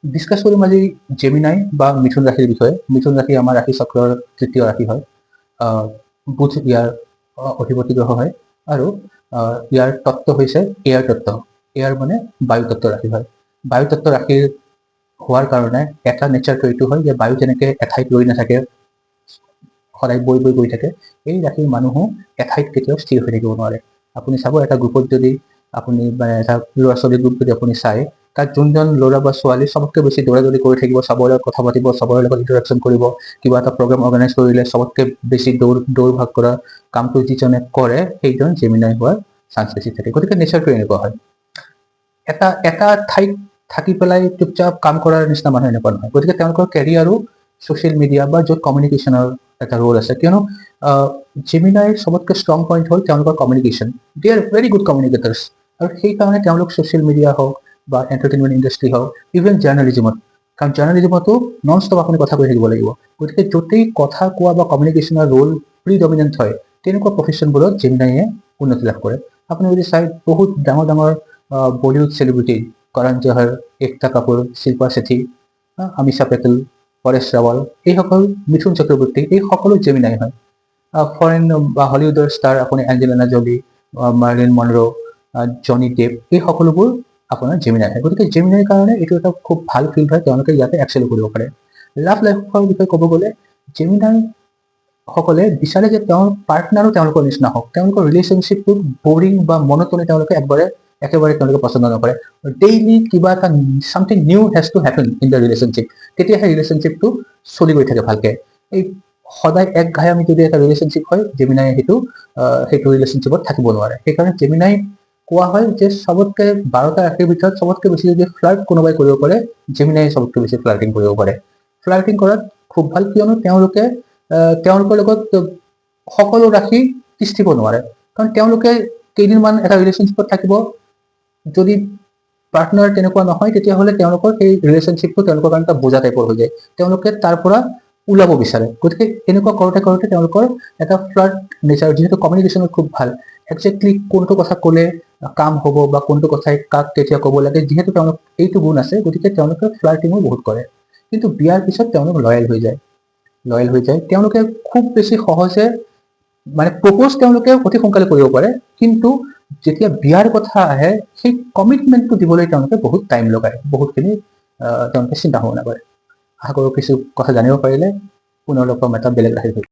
Discuss কৰিম আজি Gemini বা মিথুন ৰাশিৰ বিষয়ে। মিথুন ৰাশি আমাৰ ৰাশি চক্ৰৰ তৃতীয় ৰাশি হয়। বুধ ইয়াৰ অধিপতি গ্ৰহ হয় আৰু ইয়াৰ তত্ত্ব হৈছে এয়াৰ তত্ত্ব। এয়াৰ মানে বায়ু তত্ত্ব ৰাশি হয়। বায়ু তত্ত্ব ৰাশিৰ হোৱাৰ কাৰণে এটা নেচাৰটো এইটো হয় যে বায়ু যেনেকৈ এঠাইত ৰৈ নাথাকে, সদায় বৈ বৈ গৈ থাকে, এই ৰাশিৰ মানুহো এঠাইত কেতিয়াও স্থিৰ হৈ থাকিব নোৱাৰে। আপুনি চাব, এটা গ্ৰুপত যদি আপুনি মানে এটা ল'ৰা ছোৱালী গ্ৰুপ যদি আপুনি চায়, তাত যোনজন ল'ৰা বা ছোৱালী চবতকৈ বেছি দৌৰা দৌৰি কৰি থাকিব, চবৰে লগত কথা পাতিব, চবৰে লগত ইণ্টাৰেকশ্যন কৰিব, কিবা এটা প্ৰগ্ৰাম অৰ্গেনাইজ কৰিলে চবতকৈ বেছি দৌৰ ভাগ কৰা কামটো যিজনে কৰে সেইজন জেমিনাই হোৱাৰ চান্স বেছি থাকে। গতিকে নেচাৰটো এনেকুৱা হয়। এটা ঠাইত থাকি পেলাই চুপচাপ কাম কৰাৰ নিচিনা মানুহ এনেকুৱা নহয়। গতিকে তেওঁলোকৰ কেৰিয়াৰো ছ'চিয়েল মিডিয়া বা য'ত কমিউনিকেশ্যনৰ এটা ৰোল আছে, কিয়নো জেমিনাইৰ চবতকৈ ষ্ট্ৰং পইণ্ট হ'ল তেওঁলোকৰ কমিউনিকেশ্যন। দে আৰ ভেৰি গুড কমিউনিকেটাৰ্ছ। আৰু সেইকাৰণে তেওঁলোক ছ'চিয়েল মিডিয়া হওক বা এণ্টাৰটেইনমেণ্ট ইণ্ডাষ্ট্ৰী হওক, ইভেন জাৰ্নেলিজিমত, কাৰণ জাৰ্নেলিজিমতো নন ষ্টপ আপুনি কথা কৈ থাকিব লাগিব। গতিকে য'তেই কথা কোৱা বা কমিউনিকেশ্যনৰ ৰোল প্ৰিডমিনেণ্ট হয়, তেনেকুৱা প্ৰফেশ্যনবোৰত জেমিনাইয়ে উন্নতি লাভ কৰে। আপুনি যদি চাই, বহুত ডাঙৰ ডাঙৰ বলিউড চেলিব্ৰিটি, কৰণ জোহৰ, একতা কাপুৰ, শিল্পা শেঠি, আমিষা পেটেল, পৰেশ ৰাৱল, এইসকল, মিথুন চক্ৰৱৰ্তী, এই সকলো জেমিনাই হয়। ফৰেন বা হলিউডৰ ষ্টাৰ আপুনি এঞ্জেলিনা জলি, মাৰ্লিন মনৰো, জনি ডেপ, এই সকলোবোৰ আপোনাৰ জেমিনাই হয়। গতিকে জেমিনাইৰ কাৰণে এইটো এটা খুব ভাল ফিল্ড হয়, তেওঁলোকে ইয়াতে এক্সেল কৰিব পাৰে। লাভ লাইফৰ বিষয়ে ক'ব গ'লে, জেমিনাই সকলে বিচাৰে যে তেওঁৰ পাৰ্টনাৰো তেওঁলোকৰ নিচিনা হওক। তেওঁলোকৰ ৰিলেশ্যনশ্বিপটো বৰিং বা মনোটনি তেওঁলোকে একেবাৰে তেওঁলোকে পচন্দ নকৰে। ডেইলি কিবা এটা something new has to happen in the relationship, তেতিয়াহে ৰিলেশ্যনশ্বিপটো চলি গৈ থাকে ভালকে। এই সদায় এক ঘায়ামি যদি এটা ৰিলেশ্যনশ্বিপ হয়, জেমিনাই সেইটো ৰিলেশ্যনশ্বিপত থাকিব নোৱাৰে। সেইকাৰণে জেমিনাই কোৱা হয় যে চবতকৈ 12টা ৰাশিৰ ভিতৰত চবতকৈ বেছি যদি ফ্লাৰ্ট কোনোবাই কৰিব পাৰে, জেমিনাই চবতকৈ বেছি ফ্লাৰ্টিং কৰিব পাৰে। ফ্লাৰ্টিং কৰাত খুব ভাল, কিয়নো তেওঁলোকৰ লগত সকলো ৰাশি তিষ্ঠিব নোৱাৰে। কাৰণ তেওঁলোকে কেইদিনমান এটা ৰিলেশ্যনশ্বিপত থাকিব, যদি পাৰ্টনাৰ তেনেকুৱা নহয়, তেতিয়াহ'লে তেওঁলোকৰ সেই ৰিলেশ্যনশ্বিপটো তেওঁলোকৰ কাৰণে এটা বোজা টাইপৰ হৈ যায়। তেওঁলোকে তাৰ পৰা ওলাব বিচাৰে। গতিকে এনেকুৱা কৰোঁতে কৰোঁতে তেওঁলোকৰ এটা ফ্লাৰ্ট নেচাৰ, যিহেতু কমিউনিকেশ্যনত খুব ভাল, একজেক্টলি কোনটো কথা ক'লে কাম হ'ব বা কোনটো কথাই কাক কেতিয়া ক'ব লাগে, যিহেতু তেওঁলোক এইটো গুণ আছে, গতিকে তেওঁলোকে ফ্লাৰ্টিঙো বহুত কৰে। কিন্তু বিয়াৰ পিছত তেওঁলোক লয়েল হৈ যায়। তেওঁলোকে খুব বেছি সহজে মানে প্ৰপ'জ তেওঁলোকে অতি সোনকালে কৰিব পাৰে, কিন্তু যেতিয়া বিয়াৰ কথা আহে, সেই কমিটমেণ্টটো দিবলৈ তেওঁলোকে বহুত টাইম লগায়, বহুতখিনি তেওঁলোকে চিন্তা ভাৱনা কৰে। আশা কৰোঁ কিছু কথা জানিব পাৰিলে। পুনৰ লগ পাম এটা বেলেগ ৰাশিৰ সৈতে।